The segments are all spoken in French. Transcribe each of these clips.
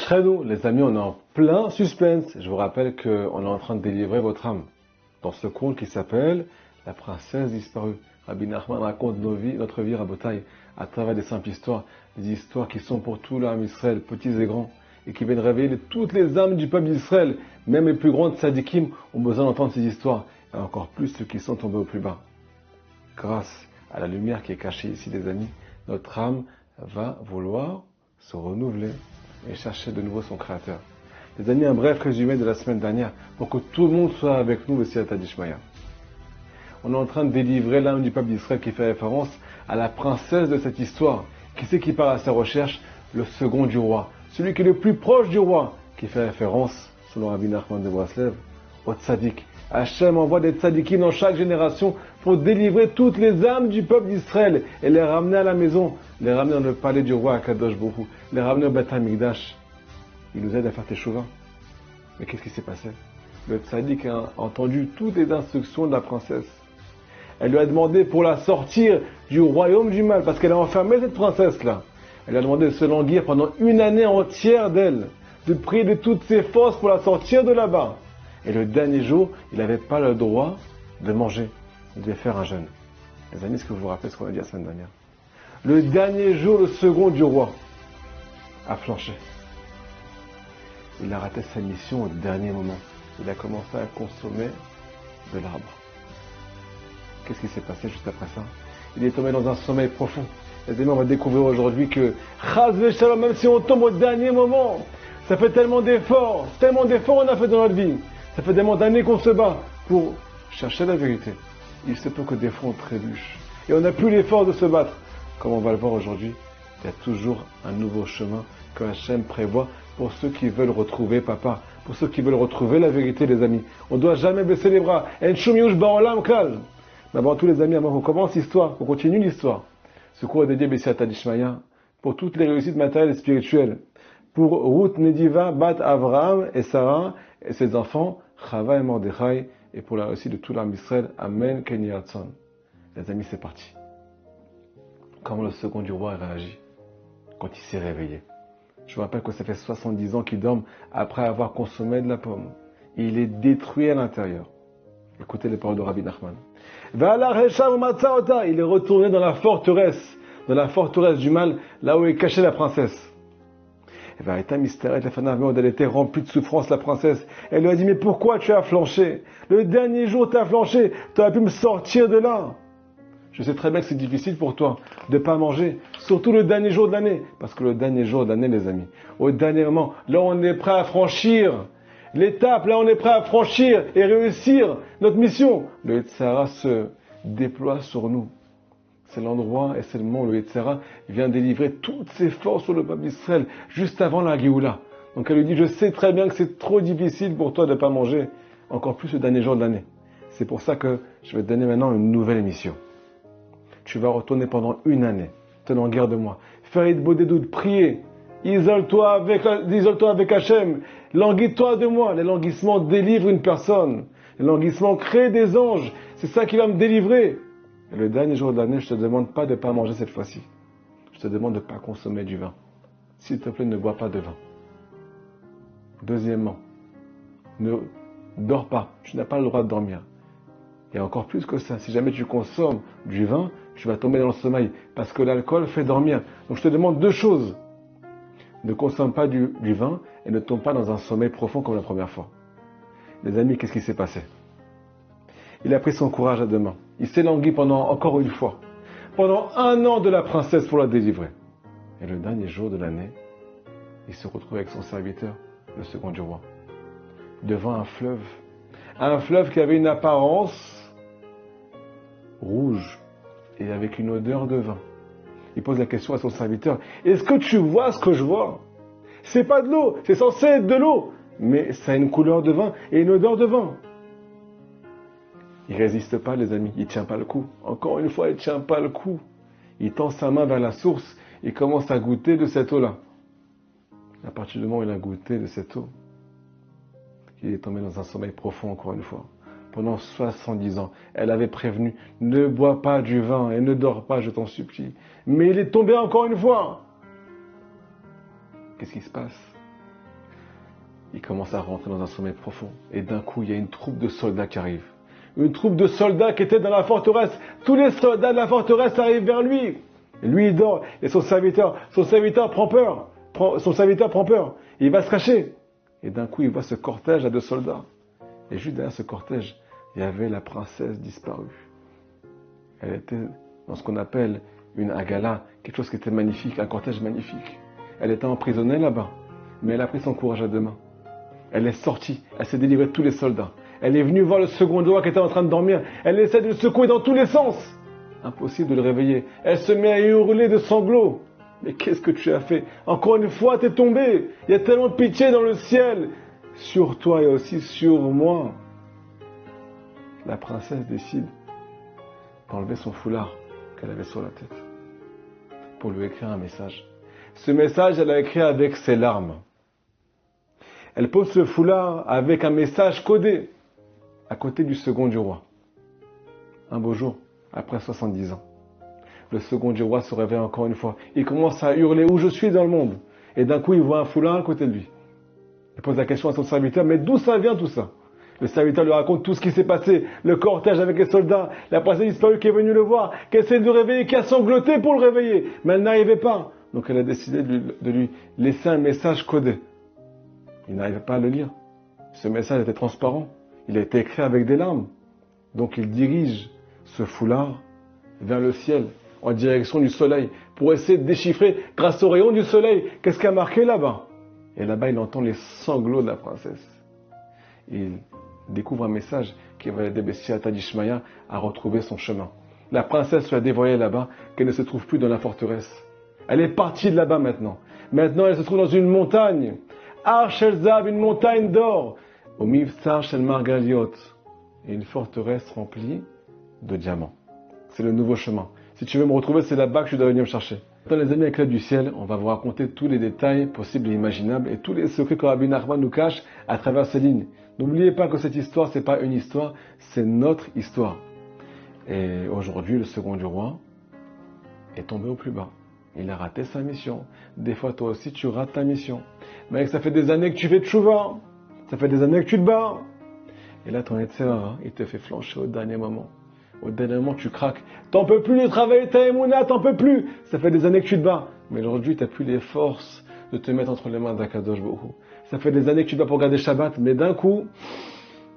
Ashrenou, les amis, on est en plein suspense. Je vous rappelle qu'on est en train de délivrer votre âme dans ce conte qui s'appelle La princesse disparue. Rabbi Nachman raconte notre vie Rabotai, à travers des simples histoires, des histoires qui sont pour tout l'âme Israël, petits et grands, et qui viennent révéler toutes les âmes du peuple d'Israël. Même les plus grands tzadikim ont besoin d'entendre ces histoires, et encore plus ceux qui sont tombés au plus bas. Grâce à la lumière qui est cachée ici, les amis, notre âme va vouloir se renouveler et chercher de nouveau son créateur. Les amis, un bref résumé de la semaine dernière pour que tout le monde soit avec nous, le Siyata Dishmaya. On est en train de délivrer l'âme du peuple d'Israël qui fait référence à la princesse de cette histoire. Qui c'est qui part à sa recherche? Le second du roi, celui qui est le plus proche du roi, qui fait référence, selon Rabbi Nachman de Breslev, au tzaddik. Hachem envoie des tzaddikim dans chaque génération pour délivrer toutes les âmes du peuple d'Israël et les ramener à la maison, les ramener dans le palais du roi à Kadosh Baruch Hu, les ramener au Beth Amikdash. Il nous aide à faire Teshuvah. Mais qu'est-ce qui s'est passé? Le tzaddik a entendu toutes les instructions de la princesse. Elle lui a demandé pour la sortir du royaume du mal, parce qu'elle a enfermé cette princesse-là. Elle lui a demandé de se languir pendant une année entière d'elle, de prier de toutes ses forces pour la sortir de là-bas. Et le dernier jour, il n'avait pas le droit de manger. Il devait faire un jeûne. Les amis, est-ce que vous vous rappelez ce qu'on a dit la semaine dernière? Le dernier jour, le second du roi a flanché. Il a raté sa mission au dernier moment. Il a commencé à consommer de l'arbre. Qu'est-ce qui s'est passé juste après ça? Il est tombé dans un sommeil profond. Les amis, on va découvrir aujourd'hui que, même si on tombe au dernier moment, ça fait tellement d'efforts on a fait dans notre vie. Ça fait tellement d'années qu'on se bat pour chercher la vérité. Il se peut que des fois on trébuche. Et on n'a plus l'effort de se battre. Comme on va le voir aujourd'hui, il y a toujours un nouveau chemin que Hachem prévoit pour ceux qui veulent retrouver Papa, pour ceux qui veulent retrouver la vérité, les amis. On ne doit jamais baisser les bras. Mais avant tous les amis, avant qu'on commence l'histoire, qu'on continue l'histoire, ce cours est dédié B'Siyata Dishmaya pour toutes les réussites matérielles et spirituelles. Pour Ruth Nediva, Bat Avraham et Sarah et ses enfants, Chava et Mordechai, et pour la réussite de tout l'âme d'Israël, Amen, Ken Yatson. Les amis, c'est parti. Comment le second du roi a réagi quand il s'est réveillé? Je vous rappelle que ça fait 70 ans qu'il dorme après avoir consommé de la pomme. Il est détruit à l'intérieur. Écoutez les paroles de Rabbi Nachman. Il est retourné dans la forteresse du mal, là où est cachée la princesse. Elle était remplie de souffrance, la princesse. Elle lui a dit, mais pourquoi tu as flanché? Le dernier jour, tu as flanché. Tu aurais pu me sortir de là. Je sais très bien que c'est difficile pour toi de ne pas manger, surtout le dernier jour de l'année. Parce que le dernier jour de l'année, les amis, au dernier moment, là on est prêt à franchir l'étape, là on est prêt à franchir et réussir notre mission. Le Yetzirah se déploie sur nous. C'est l'endroit et c'est le moment où le Yetzirah vient délivrer toutes ses forces sur le peuple d'Israël, juste avant la Géoula. Donc elle lui dit, je sais très bien que c'est trop difficile pour toi de ne pas manger, encore plus le dernier jour de l'année. C'est pour ça que je vais te donner maintenant une nouvelle mission. Tu vas retourner pendant une année, te languir de moi, faire Idbodedut, prier, isole-toi avec Hachem, languis-toi de moi. Les languissements délivrent une personne. Les languissements créent des anges. C'est ça qui va me délivrer. Et le dernier jour de l'année, je ne te demande pas de ne pas manger cette fois-ci. Je te demande de ne pas consommer du vin. S'il te plaît, ne bois pas de vin. Deuxièmement, ne dors pas. Tu n'as pas le droit de dormir. Et encore plus que ça, si jamais tu consommes du vin, tu vas tomber dans le sommeil. Parce que l'alcool fait dormir. Donc je te demande deux choses. Ne consomme pas du vin et ne tombe pas dans un sommeil profond comme la première fois. Les amis, qu'est-ce qui s'est passé? Il a pris son courage à deux mains. Il s'est langui encore une fois. Pendant 1 an de la princesse pour la délivrer. Et le dernier jour de l'année, il se retrouve avec son serviteur, le second du roi, devant un fleuve. Un fleuve qui avait une apparence rouge et avec une odeur de vin. Il pose la question à son serviteur. Est-ce que tu vois ce que je vois? C'est pas de l'eau, c'est censé être de l'eau, mais ça a une couleur de vin et une odeur de vin. Il résiste pas, les amis, il tient pas le coup. Encore une fois, il tient pas le coup. Il tend sa main vers la source et commence à goûter de cette eau-là. À partir du moment où il a goûté de cette eau, il est tombé dans un sommeil profond, encore une fois. Pendant 70 ans, elle avait prévenu, ne bois pas du vin et ne dors pas, je t'en supplie. Mais il est tombé encore une fois. Qu'est-ce qui se passe? il commence à rentrer dans un sommeil profond. Et d'un coup, il y a une troupe de soldats qui arrive. Une troupe de soldats qui étaient dans la forteresse. Tous les soldats de la forteresse arrivent vers lui. Et lui, il dort. Et son serviteur prend peur. Son serviteur prend peur. Et il va se cacher. Et d'un coup, il voit ce cortège de soldats. Et juste derrière ce cortège, il y avait la princesse disparue. Elle était dans ce qu'on appelle une agala, quelque chose qui était magnifique, un cortège magnifique. Elle était emprisonnée là-bas, mais elle a pris son courage à deux mains. Elle est sortie, elle s'est délivrée de tous les soldats. Elle est venue voir le second roi qui était en train de dormir. Elle essaie de le secouer dans tous les sens. Impossible de le réveiller. Elle se met à hurler de sanglots. Mais qu'est-ce que tu as fait? Encore une fois, t'es tombé. Il y a tellement de pitié dans le ciel. Sur toi et aussi sur moi. La princesse décide d'enlever son foulard qu'elle avait sur la tête pour lui écrire un message. Ce message, elle l'a écrit avec ses larmes. Elle pose le foulard avec un message codé à côté du second du roi. Un beau jour, après 70 ans, le second du roi se réveille encore une fois. Il commence à hurler où je suis dans le monde. Et d'un coup, il voit un foulard à côté de lui. Il pose la question à son serviteur, mais d'où ça vient tout ça? Le serviteur lui raconte tout ce qui s'est passé, le cortège avec les soldats, la princesse disparue qui est venue le voir, qui essaie de le réveiller, qui a sangloté pour le réveiller, mais elle n'arrivait pas. Donc elle a décidé de lui laisser un message codé. Il n'arrivait pas à le lire. Ce message était transparent. Il a été écrit avec des larmes. Donc il dirige ce foulard vers le ciel, en direction du soleil, pour essayer de déchiffrer, grâce au rayon du soleil, qu'est-ce qu'il y a marqué là-bas. Et là-bas, il entend les sanglots de la princesse. Il découvre un message qui va aider Bessiata d'Ishmaïa à retrouver son chemin. La princesse lui a dévoilé là-bas qu'elle ne se trouve plus dans la forteresse. Elle est partie de là-bas maintenant. Maintenant, elle se trouve dans une montagne. Ar Shel Zav, une montagne d'or. Au Mivtsar Shel Margaliot. Et une forteresse remplie de diamants. C'est le nouveau chemin. Si tu veux me retrouver, c'est là-bas que tu dois venir me chercher. Dans les amis avec l'aide du ciel, on va vous raconter tous les détails possibles et imaginables et tous les secrets que Rabbi Nachman nous cache à travers ces lignes. N'oubliez pas que cette histoire, c'est pas une histoire, c'est notre histoire. Et aujourd'hui, le second du roi est tombé au plus bas. Il a raté sa mission. Des fois, toi aussi, tu rates ta mission. Mais ça fait des années que tu fais tchouva. Ça fait des années que tu te bats. Et là, ton Yetzirah, il te fait flancher au dernier moment. Au dernier moment, tu craques. T'en peux plus de travailler ta émouna, t'en peux plus. Ça fait des années que tu te bats. Mais aujourd'hui, t'as plus les forces de te mettre entre les mains d'Akadosh Baruch Hu. Ça fait des années que tu te bats pour garder Shabbat. Mais d'un coup,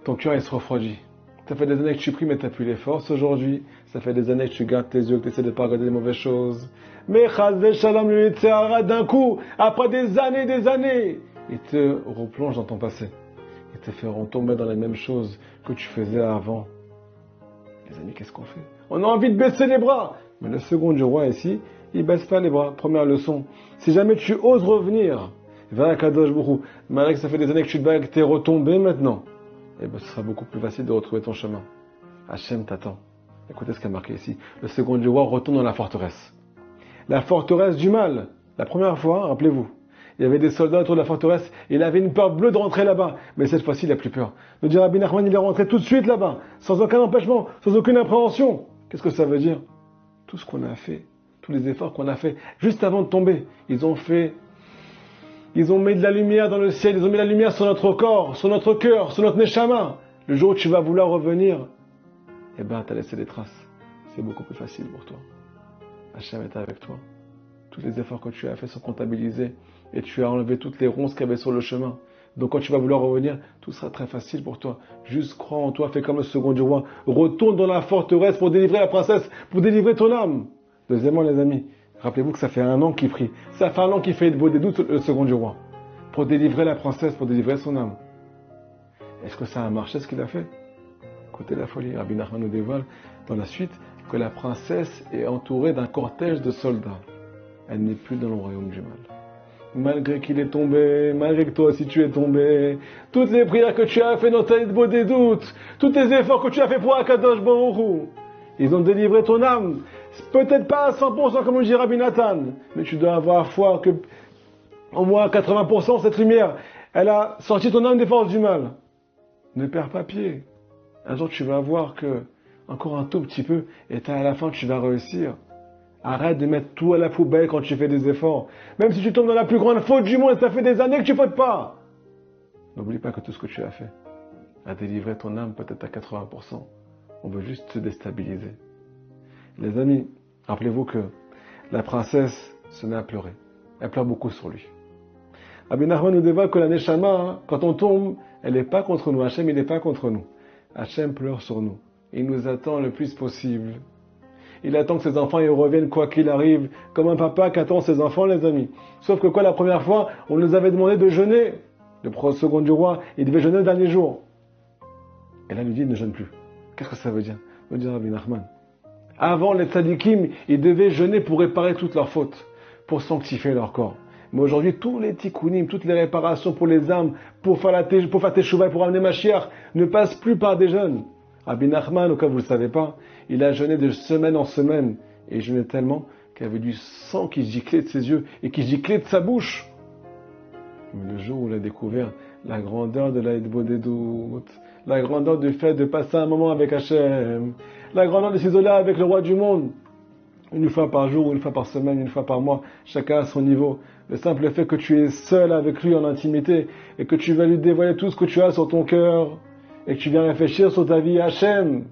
ton cœur, il se refroidit. Ça fait des années que tu pries, mais t'as plus les forces aujourd'hui. Ça fait des années que tu gardes tes yeux, que tu essaies de ne pas regarder les mauvaises choses. Mais Chazé Shalom, le Yetzirah, d'un coup, après des années, il te replonge dans ton passé. Il te fait retomber dans les mêmes choses que tu faisais avant. Les amis, qu'est-ce qu'on fait? On a envie de baisser les bras. Mais le second du roi ici, il baisse pas les bras. Première leçon. Si jamais tu oses revenir vers Akadosh Baruch Hu, malgré que ça fait des années que tu te bats et que tu es retombé maintenant, eh ben, ce sera beaucoup plus facile de retrouver ton chemin. Hachem t'attend. Écoutez ce qu'il y a marqué ici. Le second du roi retourne dans la forteresse. La forteresse du mal. La première fois, rappelez-vous, il y avait des soldats autour de la forteresse. Il avait une peur bleue de rentrer là-bas. Mais cette fois-ci, il n'a plus peur. Le dit Rabbi Nachman, il est rentré tout de suite là-bas, sans aucun empêchement, sans aucune appréhension. Qu'est-ce que ça veut dire? Tout ce qu'on a fait, tous les efforts qu'on a fait, juste avant de tomber, ils ont mis de la lumière dans le ciel, ils ont mis de la lumière sur notre corps, sur notre cœur, sur notre neshama. Le jour où tu vas vouloir revenir, eh ben, tu as laissé des traces. C'est beaucoup plus facile pour toi. Hachem est avec toi. Tous les efforts que tu as faits sont comptabilisés et tu as enlevé toutes les ronces qu'il y avait sur le chemin. Donc quand tu vas vouloir revenir, tout sera très facile pour toi. Juste crois en toi, fais comme le second du roi. Retourne dans la forteresse pour délivrer la princesse, pour délivrer ton âme. Deuxièmement, les amis, rappelez-vous que ça fait 1 an qu'il prie. Ça fait 1 an qu'il fait des doutes le second du roi. Pour délivrer la princesse, pour délivrer son âme. Est-ce que ça a marché ce qu'il a fait? Côté la folie, Rabbi Nachman nous dévoile dans la suite que la princesse est entourée d'un cortège de soldats. Elle n'est plus dans le royaume du mal. Malgré qu'il est tombé, malgré que toi aussi tu es tombé, toutes les prières que tu as fait dans ta beau des doutes, tous tes efforts que tu as fait pour Akadosh Baruch Hu, ils ont délivré ton âme. Peut-être pas à 100% comme le dit Rabbi Nathan, mais tu dois avoir foi que au moins à 80% cette lumière, elle a sorti ton âme des forces du mal. Ne perds pas pied. Un jour tu vas voir que encore un tout petit peu, et à la fin tu vas réussir. Arrête de mettre tout à la poubelle quand tu fais des efforts. Même si tu tombes dans la plus grande faute du monde, ça fait des années que tu ne fautes pas. N'oublie pas que tout ce que tu as fait a délivré ton âme peut-être à 80%. On veut juste te déstabiliser. Les amis, rappelez-vous que la princesse se met à pleurer. Elle pleure beaucoup sur lui. Rabbi Nachman nous dévoile que la Neshama, quand on tombe, elle n'est pas contre nous. Hachem, il n'est pas contre nous. Hachem pleure sur nous. Il nous attend le plus possible. Il attend que ses enfants ils reviennent quoi qu'il arrive, comme un papa qui attend ses enfants, les amis. Sauf que la première fois, on nous avait demandé de jeûner. Le second du roi, il devait jeûner le dernier jour. Et là, il nous dit, il ne jeûne plus. Qu'est-ce que ça veut dire? Nous dit Rabbi Nachman. Avant, les tzadikim, ils devaient jeûner pour réparer toutes leurs fautes, pour sanctifier leur corps. Mais aujourd'hui, tous les tikkunim, toutes les réparations pour les âmes, pour faire teshuva et pour amener Mashiach, ne passent plus par des jeûnes. Rabbi Nachman, au cas où vous ne le savez pas, il a jeûné de semaine en semaine. Et il jeûnait tellement qu'il y avait du sang qui giclait de ses yeux et qui giclait de sa bouche. Mais le jour où il a découvert la grandeur de la Hitbodedut, la grandeur du fait de passer un moment avec Hachem, la grandeur de s'isoler avec le roi du monde, une fois par jour, une fois par semaine, une fois par mois, chacun à son niveau. Le simple fait que tu es seul avec lui en intimité et que tu vas lui dévoiler tout ce que tu as sur ton cœur et que tu viens réfléchir sur ta vie, Hachem.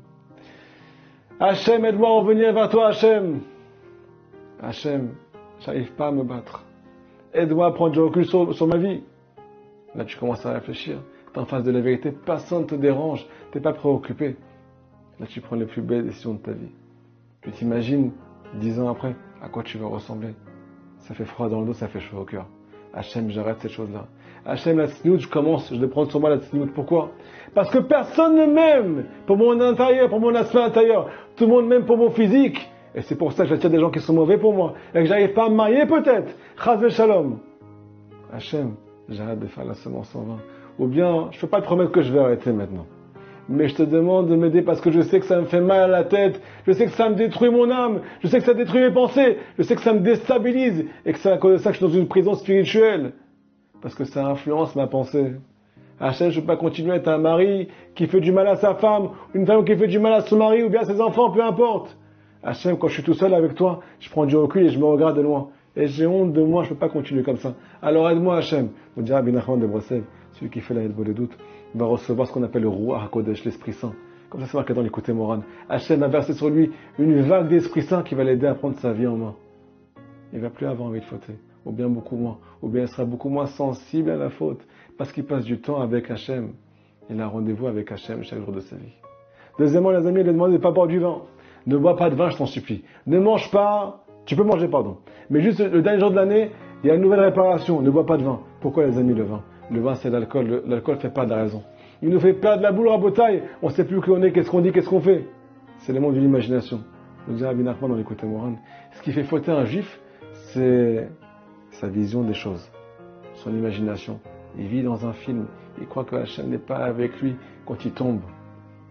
Hachem, aide-moi à revenir vers toi, Hachem. Hachem, j'arrive pas à me battre. Aide-moi à prendre du recul sur ma vie. Là, tu commences à réfléchir. Tu es en face de la vérité. Personne ne te dérange. Tu n'es pas préoccupé. Là, tu prends les plus belles décisions de ta vie. Tu t'imagines, 10 ans après, à quoi tu vas ressembler. Ça fait froid dans le dos, ça fait chaud au cœur. Hachem, j'arrête cette chose-là. Hachem, la tsniout, je vais prendre sur moi la tsniout. Pourquoi? Parce que personne ne m'aime pour mon intérieur, pour mon aspect intérieur. Tout le monde m'aime pour mon physique. Et c'est pour ça que j'attire des gens qui sont mauvais pour moi. Et que j'arrive pas à me marier peut-être. Chas Shalom. Hachem, j'arrête de faire la semence en vain. Ou bien, je ne peux pas te promettre que je vais arrêter maintenant. Mais je te demande de m'aider parce que je sais que ça me fait mal à la tête. Je sais que ça me détruit mon âme. Je sais que ça détruit mes pensées. Je sais que ça me déstabilise. Et que c'est à cause de ça que je suis dans une prison spirituelle. Parce que ça influence ma pensée. Hachem, je ne peux pas continuer à être un mari qui fait du mal à sa femme, une femme qui fait du mal à son mari ou bien à ses enfants, peu importe. Hachem, quand je suis tout seul avec toi, je prends du recul et je me regarde de loin. Et j'ai honte de moi, je ne peux pas continuer comme ça. Alors aide-moi, Hachem. Nous dira Rabbi Nachman de Bruxelles, celui qui fait la Hitbodedut, va recevoir ce qu'on appelle le Ruach HaKodesh, l'Esprit Saint. Comme ça, c'est marqué dans l'écouté Moran. Hachem a versé sur lui une vague d'Esprit Saint qui va l'aider à prendre sa vie en main. Il ne va plus avoir envie de fauter, ou bien beaucoup moins, ou bien il sera beaucoup moins sensible à la faute, parce qu'il passe du temps avec Hachem. Il a un rendez-vous avec Hachem chaque jour de sa vie. Deuxièmement, les amis, il est demandé de ne pas boire du vin. Ne bois pas de vin, je t'en supplie. Ne mange pas, tu peux manger, pardon. Mais juste le dernier jour de l'année, il y a une nouvelle réparation. Ne bois pas de vin. Pourquoi, les amis, le vin? Le vin, c'est l'alcool. L'alcool ne fait pas de la raison. Il nous fait perdre la boule à bataille. On ne sait plus qui on est, qu'est-ce qu'on dit, qu'est-ce qu'on fait. C'est le monde de l'imagination. Nous dit Rabbi Nachman dans l'écoute Moran. Ce qui fait fauter un juif, c'est sa vision des choses, son imagination. Il vit dans un film. Il croit que Hachem n'est pas avec lui quand il tombe.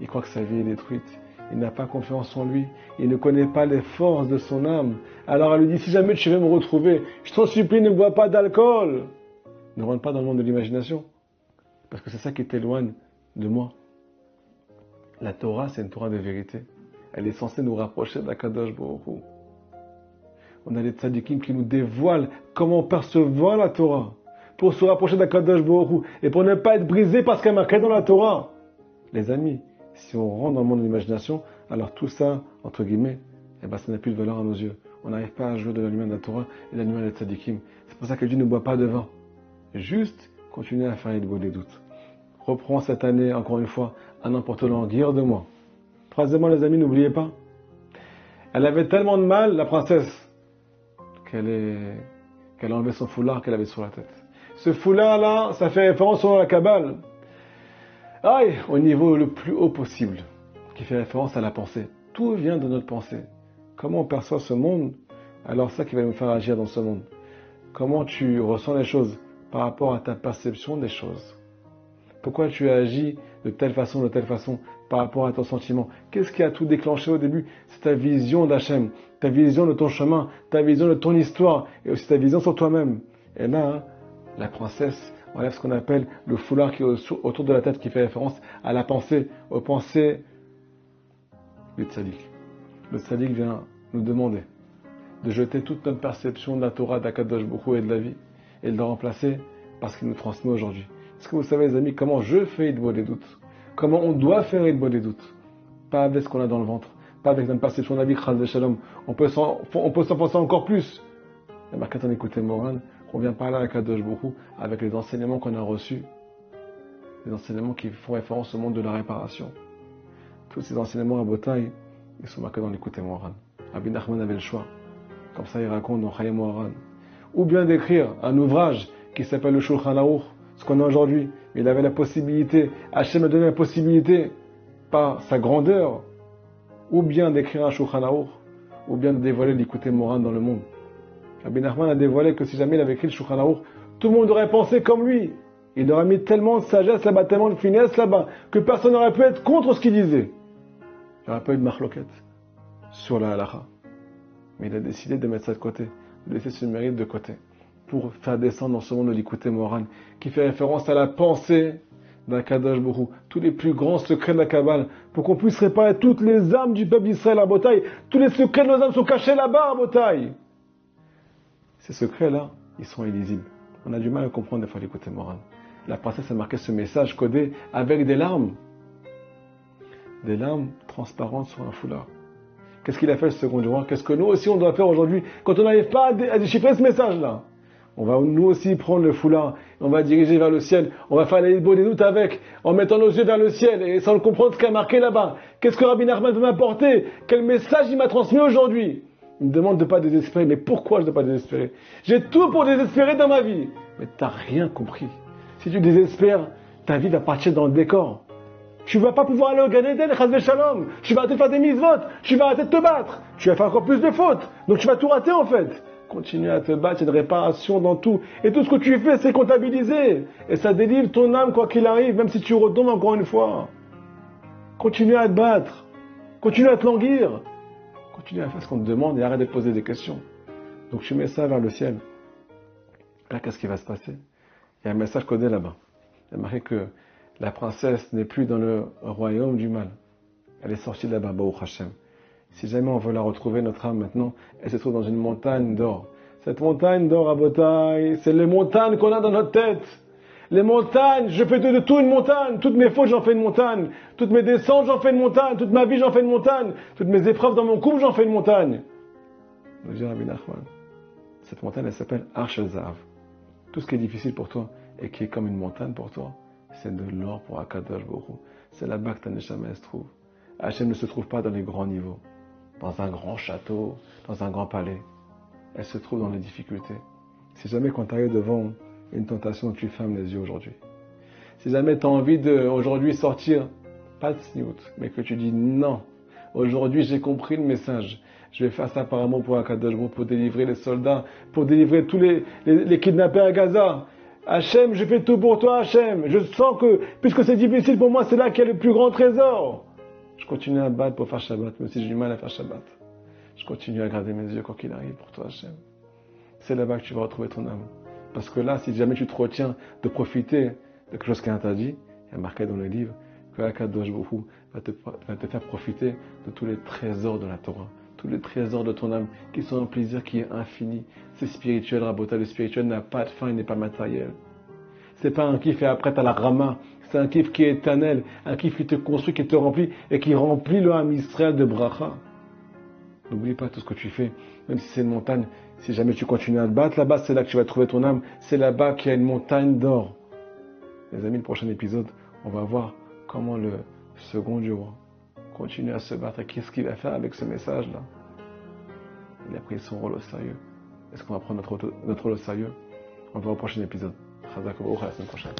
Il croit que sa vie est détruite. Il n'a pas confiance en lui. Il ne connaît pas les forces de son âme. Alors elle lui dit, si jamais tu veux me retrouver, je t'en supplie, ne bois pas d'alcool. Ne rentre pas dans le monde de l'imagination. Parce que c'est ça qui t'éloigne de moi. La Torah, c'est une Torah de vérité. Elle est censée nous rapprocher d'Akadosh Baruch Hu. On a les tzadikim qui nous dévoilent comment percevoir la Torah. Pour se rapprocher d'Akadosh Baruch Hu. Et pour ne pas être brisé parce qu'elle est marquée dans la Torah. Les amis, si on rentre dans le monde de l'imagination, alors tout ça, entre guillemets, ça n'a plus de valeur à nos yeux. On n'arrive pas à jouer de la lumière de la Torah et de la lumière des tzadikim. C'est pour ça que Dieu ne boit pas de vin. Juste continuer à faire Hitbodedut. Reprends cette année, encore une fois, à n'importe où, guide-moi. Troisièmement, les amis, n'oubliez pas, elle avait tellement de mal, la princesse, qu'elle a enlevé son foulard qu'elle avait sur la tête. Ce foulard-là, ça fait référence selon la Kabbale. Aïe, au niveau le plus haut possible, qui fait référence à la pensée. Tout vient de notre pensée. Comment on perçoit ce monde, alors ça qui va nous faire agir dans ce monde. Comment tu ressens les choses par rapport à ta perception des choses. Pourquoi tu agis de telle façon par rapport à ton sentiment. Qu'est-ce qui a tout déclenché au début? C'est ta vision d'Hachem, ta vision de ton chemin, ta vision de ton histoire et aussi ta vision sur toi-même. Et là, la princesse enlève ce qu'on appelle le foulard qui est autour de la tête qui fait référence à la pensée, aux pensées du tzaddik. Le tzaddik vient nous demander de jeter toute notre perception de la Torah, d'Akadosh Baruch Hu et de la vie et de la remplacer par ce qu'il nous transmet aujourd'hui. Est-ce que vous savez, les amis, comment je fais Hitbo des doutes? Comment on doit faire Hitbo des doutes? Pas avec ce qu'on a dans le ventre, pas avec une perception d'avis, Chaz de Shalom. On peut s'enfoncer encore plus. Et marqué en écouter Moran, on vient parler avec Kadosh Baruch avec les enseignements qu'on a reçus, les enseignements qui font référence au monde de la réparation. Tous ces enseignements à Botaï, ils sont marqués dans l'écouter Moran. Rabbi Nachman avait le choix. Comme ça, il raconte dans Chayim Moran. Ou bien d'écrire un ouvrage qui s'appelle le Shulchan Aruch, ce qu'on a aujourd'hui. Il avait la possibilité, Hachem a donné la possibilité, par sa grandeur, ou bien d'écrire un Shulchan Aruch, ou bien de dévoiler l'écouter Moran dans le monde. Rabbi Nachman a dévoilé que si jamais il avait écrit le Shulchan Aruch, tout le monde aurait pensé comme lui. Il aurait mis tellement de sagesse là-bas, tellement de finesse là-bas, que personne n'aurait pu être contre ce qu'il disait. Il n'y aurait pas eu de marloquette sur la halakha. Mais il a décidé de mettre ça de côté, de laisser ce mérite de côté, pour faire descendre dans ce monde de l'écouter Moran, qui fait référence à la pensée d'Akadosh Baruch Hu, tous les plus grands secrets de la Kabbale, pour qu'on puisse réparer toutes les âmes du peuple d'Israël à Botaï. Tous les secrets de nos âmes sont cachés là-bas à Botaï. Ces secrets-là, ils sont illisibles. On a du mal à comprendre des fois l'écouter Moran. La princesse a marqué ce message codé avec des larmes. Des larmes transparentes sur un foulard. Qu'est-ce qu'il a fait le second du roi? Qu'est-ce que nous aussi on doit faire aujourd'hui quand on n'arrive pas à déchiffrer ce message-là? On va nous aussi prendre le foulard, on va diriger vers le ciel, on va faire les Hitbo des doutes avec, en mettant nos yeux vers le ciel et sans comprendre ce qu'il a marqué là-bas. Qu'est-ce que Rabbi Nachman veut m'apporter? Quel message il m'a transmis aujourd'hui? Il me demande de ne pas désespérer, mais pourquoi je ne dois pas désespérer? J'ai tout pour désespérer dans ma vie. Mais tu n'as rien compris. Si tu désespères, ta vie va partir dans le décor. Tu ne vas pas pouvoir aller au Gan Eden, Chas Shalom. Tu vas arrêter de faire des mitzvot. Tu vas arrêter de te battre. Tu vas faire encore plus de fautes. Donc tu vas tout rater en fait. Continue à te battre, il y a une réparation dans tout. Et tout ce que tu fais, c'est comptabilisé. Et ça délivre ton âme quoi qu'il arrive, même si tu retombes encore une fois. Continue à te battre. Continue à te languir. Continue à faire ce qu'on te demande et arrête de te poser des questions. Donc tu mets ça vers le ciel. Là, qu'est-ce qui va se passer? Il y a un message codé là-bas. Il y a marqué que la princesse n'est plus dans le royaume du mal. Elle est sortie de là-bas, Baruch Hashem. Si jamais on veut la retrouver, notre âme maintenant, elle se trouve dans une montagne d'or. Cette montagne d'or à Botaï, c'est les montagnes qu'on a dans notre tête. Les montagnes, je fais de tout une montagne. Toutes mes fautes, j'en fais une montagne. Toutes mes descentes, j'en fais une montagne. Toute ma vie, j'en fais une montagne. Toutes mes épreuves dans mon couple, j'en fais une montagne. Donc, dit Rabbi Nachman, cette montagne, elle s'appelle Arsh el-Zahav. Tout ce qui est difficile pour toi et qui est comme une montagne pour toi, c'est de l'or pour Akadosh Baruch Hu. C'est là-bas que ta neshama se trouve. Hachem ne se trouve pas dans les grands niveaux, dans un grand château, dans un grand palais. Elle se trouve dans les difficultés. Si jamais quand tu arrives devant une tentation, tu fermes les yeux aujourd'hui. Si jamais tu as envie d'aujourd'hui sortir, pas de sniout, mais que tu dis non, aujourd'hui j'ai compris le message. Je vais faire ça par amour pour Akadosh Baruch Hu, pour délivrer les soldats, pour délivrer tous les kidnappés à Gaza. Hachem, je fais tout pour toi, Hachem. Je sens que, puisque c'est difficile pour moi, c'est là qu'il y a le plus grand trésor. Je continue à battre pour faire Shabbat, même si j'ai du mal à faire Shabbat. Je continue à garder mes yeux quoi qu'il arrive pour toi, Hachem. C'est là-bas que tu vas retrouver ton âme. Parce que là, si jamais tu te retiens de profiter de quelque chose qui est interdit, il y a marqué dans le livre que Akadosh Baruch Hu va te faire profiter de tous les trésors de la Torah. Tous les trésors de ton âme, qui sont un plaisir qui est infini. C'est spirituel, Rabota. Le spirituel n'a pas de fin, il n'est pas matériel. C'est pas un kiff et après t'as la rama. C'est un kiff qui est éternel. Un kiff qui te construit, qui te remplit et qui remplit le âme Israël de bracha. N'oublie pas tout ce que tu fais. Même si c'est une montagne, si jamais tu continues à te battre, là-bas c'est là que tu vas trouver ton âme. C'est là-bas qu'il y a une montagne d'or. Les amis, le prochain épisode, on va voir comment le second du roi continue à se battre. Qu'est-ce qu'il va faire avec ce message-là? Il a pris son rôle au sérieux. Est-ce qu'on va prendre notre rôle au sérieux? On va voir au prochain épisode. Chazak Baruch, à la semaine prochaine.